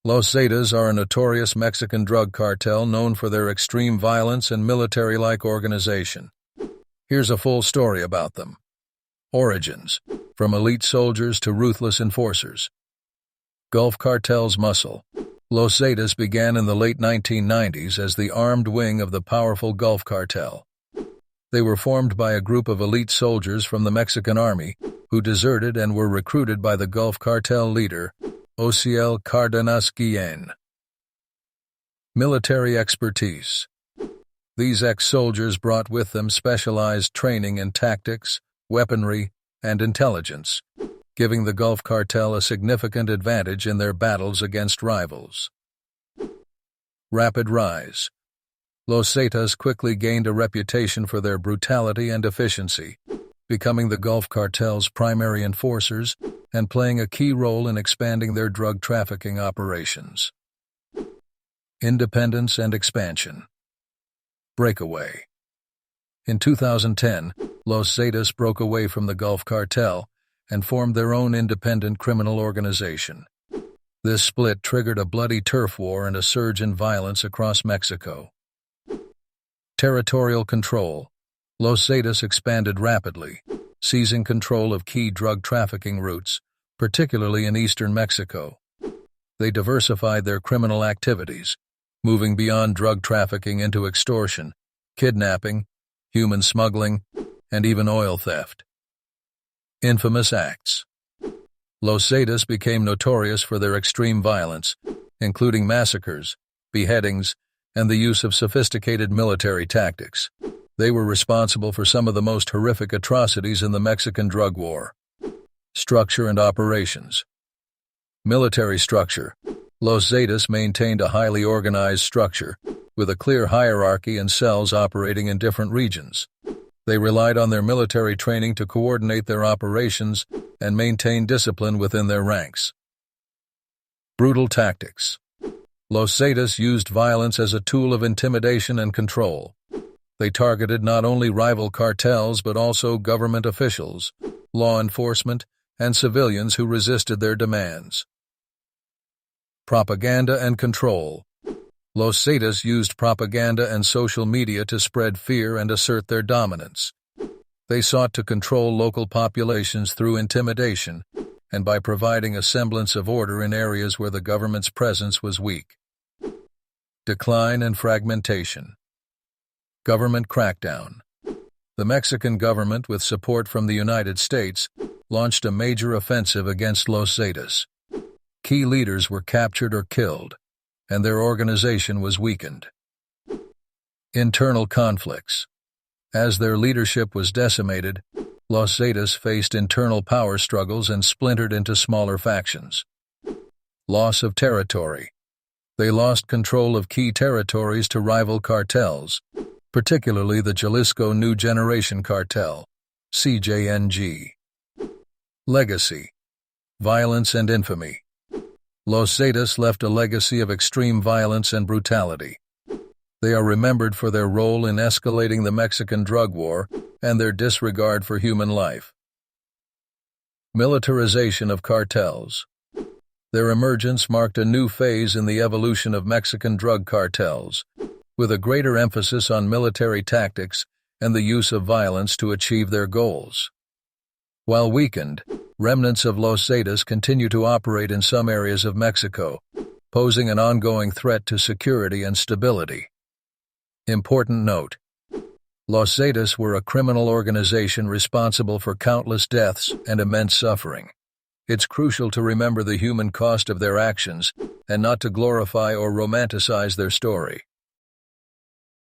Los Zetas are a notorious Mexican drug cartel known for their extreme violence and military-like organization. Here's a full story about them. Origins: from elite soldiers to ruthless enforcers. Gulf Cartel's muscle. Los Zetas began in the late 1990s as the armed wing of the powerful Gulf Cartel. They were formed by a group of elite soldiers from the Mexican army who deserted and were recruited by the Gulf Cartel leader, Ociel Cardenas Guillen. Military expertise. These ex-soldiers brought with them specialized training in tactics, weaponry, and intelligence, giving the Gulf Cartel a significant advantage in their battles against rivals. Rapid rise. Los Zetas quickly gained a reputation for their brutality and efficiency, becoming the Gulf Cartel's primary enforcers and playing a key role in expanding their drug trafficking operations. Independence and expansion. Breakaway. In 2010, Los Zetas broke away from the Gulf Cartel and formed their own independent criminal organization. This split triggered a bloody turf war and a surge in violence across Mexico. Territorial control. Los Zetas expanded rapidly, seizing control of key drug trafficking routes, particularly in eastern Mexico. They diversified their criminal activities, moving beyond drug trafficking into extortion, kidnapping, human smuggling, and even oil theft. Infamous acts. Los Zetas became notorious for their extreme violence, including massacres, beheadings, and the use of sophisticated military tactics. They were responsible for some of the most horrific atrocities in the Mexican drug war. Structure and operations. Military structure. Los Zetas maintained a highly organized structure, with a clear hierarchy and cells operating in different regions. They relied on their military training to coordinate their operations and maintain discipline within their ranks. Brutal tactics. Los Zetas used violence as a tool of intimidation and control. They targeted not only rival cartels but also government officials, law enforcement, and civilians who resisted their demands. Propaganda and control. Los Zetas used propaganda and social media to spread fear and assert their dominance. They sought to control local populations through intimidation and by providing a semblance of order in areas where the government's presence was weak. Decline and fragmentation. Government crackdown. The Mexican government, with support from the United States, launched a major offensive against Los Zetas. Key leaders were captured or killed, and their organization was weakened. Internal conflicts. As their leadership was decimated, Los Zetas faced internal power struggles and splintered into smaller factions. Loss of territory. They lost control of key territories to rival cartels, particularly the Jalisco New Generation Cartel, CJNG. Legacy. Violence and infamy. Los Zetas left a legacy of extreme violence and brutality. They are remembered for their role in escalating the Mexican drug war and their disregard for human life. Militarization of cartels. Their emergence marked a new phase in the evolution of Mexican drug cartels, with a greater emphasis on military tactics and the use of violence to achieve their goals. While weakened, remnants of Los Zetas continue to operate in some areas of Mexico, posing an ongoing threat to security and stability. Important note: Los Zetas were a criminal organization responsible for countless deaths and immense suffering. It's crucial to remember the human cost of their actions and not to glorify or romanticize their story.